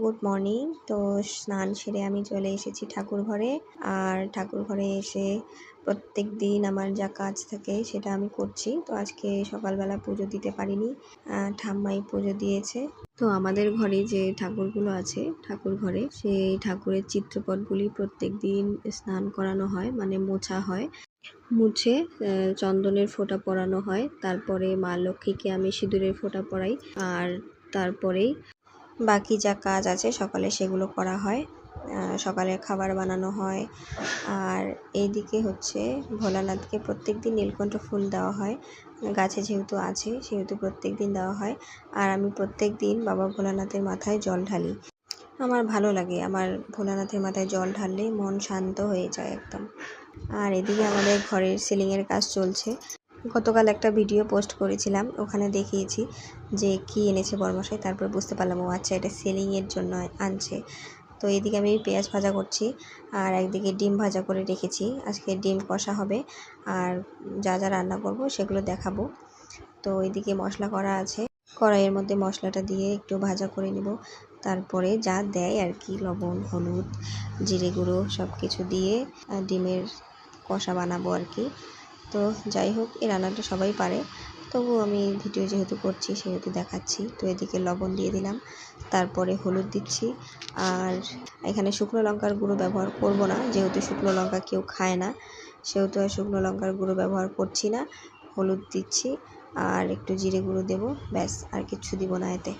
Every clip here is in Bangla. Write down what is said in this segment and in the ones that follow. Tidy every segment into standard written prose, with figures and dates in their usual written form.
Good morning. তো স্নান সেরে আমি চলে এসেছি ঠাকুর ঘরে। আর ঠাকুর ঘরে এসে প্রত্যেক দিন আমার যা কাজ থাকে সেটা আমি করছি। তো আজকে সকালবেলা পুজো দিতে পারিনি, ঠাম্মাই পুজো দিয়েছে। তো আমাদের ঘরে যে ঠাকুরগুলো আছে ঠাকুর ঘরে, সেই ঠাকুরের চিত্রপটগুলি প্রত্যেক দিন স্নান করানো হয়, মানে মোছা হয়। মুছে চন্দনের ফোঁটা পরানো হয়। তারপরে মা লক্ষ্মীকে আমি সিঁদুরের ফোঁটা পরাই। আর তারপরেই বাকি যা কাজ আছে সকালে সেগুলো করা হয়। সকালের খাবার বানানো হয়। আর এইদিকে হচ্ছে ভোলানাথকে প্রত্যেক দিন নীলকণ্ঠ ফুল দেওয়া হয়। গাছে যেহেতু আছে সেহেতু প্রত্যেক দিন দেওয়া হয়। আর আমি প্রত্যেক দিন বাবা ভোলানাথের মাথায় জল ঢালি। আমার ভালো লাগে, আমার ভোলানাথের মাথায় জল ঢাললে মন শান্ত হয়ে যায় একদম। আর এদিকে আমাদের ঘরের সিলিংয়ের কাজ চলছে। গতকাল একটা ভিডিও পোস্ট করেছিলাম, ওখানে দেখিয়েছি যে কি এনেছে বড়মশাই। তারপর বুঝতে পারলাম ও আচ্ছা এটা সিলিংয়ের জন্য আনছে। তো এদিকে আমি পেঁয়াজ ভাজা করছি আর একদিকে ডিম ভাজা করে রেখেছি। আজকে ডিম কষা হবে আর যা যা রান্না করব সেগুলো দেখাবো। তো এদিকে মশলা করা আছে, কড়াইয়ের মধ্যে মশলাটা দিয়ে একটু ভাজা করে নেব। তারপরে যা দেয় আর কি, লবণ, হলুদ, জিরে গুঁড়ো সব কিছু দিয়ে ডিমের কষা বানাবো আর কি। তো যাই হোক, এই রান্নাটা সবাই পারে, তবু আমি ভিডিও যেহেতু করছি সেহেতু দেখাচ্ছি। তো এদিকে লবণ দিয়ে দিলাম, তারপরে হলুদ দিচ্ছি। আর এখানে শুকনো লঙ্কার গুঁড়ো ব্যবহার করব না, যেহেতু শুকনো লঙ্কা কেউ খায় না, সেহেতু আর শুকনো লঙ্কার গুঁড়ো ব্যবহার করছি না। হলুদ দিচ্ছি আর একটু জিরে গুঁড়ো দেবো, ব্যাস, আর কিছু দিব না এতে।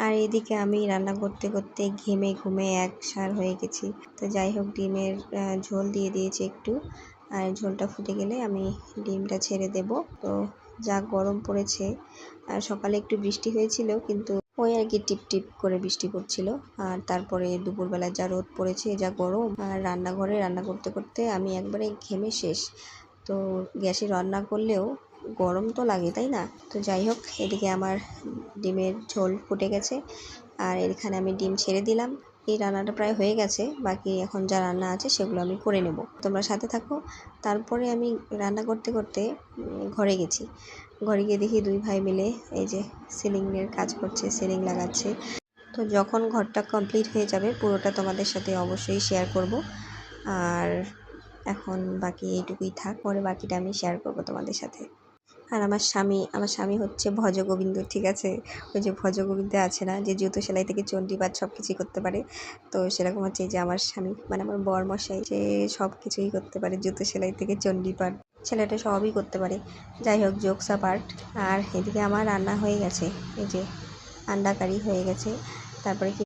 আর এদিকে আমি রান্না করতে করতে ঘেমে ঘুমে একসার হয়ে গেছি। তো যাই হোক, ডিমের ঝোল দিয়ে দিয়েছি একটু। আর ঝোলটা ফুটে গেলে আমি ডিমটা ছেড়ে দেব। তো যা গরম পড়েছে, আর সকালে একটু বৃষ্টি হয়েছিল, কিন্তু ওই আর কি টিপ টিপ করে বৃষ্টি পড়ছিল। আর তারপরে দুপুরবেলায় যা রোদ পড়েছে, যা গরম। আর রান্নাঘরে রান্না করতে করতে আমি একবারে ঘেমে শেষ। তো গ্যাসে রান্না করলেও গরম তো লাগে, তাই না? তো যাই হোক, এদিকে আমার ডিমের ঝোল ফুটে গেছে আর এখানে আমি ডিম ছেড়ে দিলাম। এই রান্নাটা প্রায় হয়ে গেছে, বাকি এখন যা রান্না আছে সেগুলো আমি করে নেব, তোমরা সাথে থাকো। তারপরে আমি রান্না করতে করতে ঘরে গেছি। ঘরে গিয়ে দেখি দুই ভাই মিলে এই যে সিলিংয়ের কাজ করছে, সিলিং লাগাচ্ছে। তো যখন ঘরটা কমপ্লিট হয়ে যাবে পুরোটা তোমাদের সাথে অবশ্যই শেয়ার করব। আর এখন বাকি এইটুকুই থাক, পরে বাকিটা আমি শেয়ার করব তোমাদের সাথে। আর আমার স্বামী হচ্ছে ভজগোবিন্দ, ঠিক আছে? ওই যে ভজগোবিন্দে আছে না, যে জুতো সেলাই থেকে চণ্ডীপাঠ সব কিছুই করতে পারে। তো সেরকম হচ্ছে যে আমার স্বামী, মানে আমার বরমশাই, সে সব কিছুই করতে পারে, জুতো সেলাই থেকে চণ্ডীপাঠ, ছেলেটা সবই করতে পারে। যাই হোক, জোকস অ্যাপার্ট। আর এদিকে আমার রান্না হয়ে গেছে, এই যে আন্ডা কারি হয়ে গেছে। তারপরে কি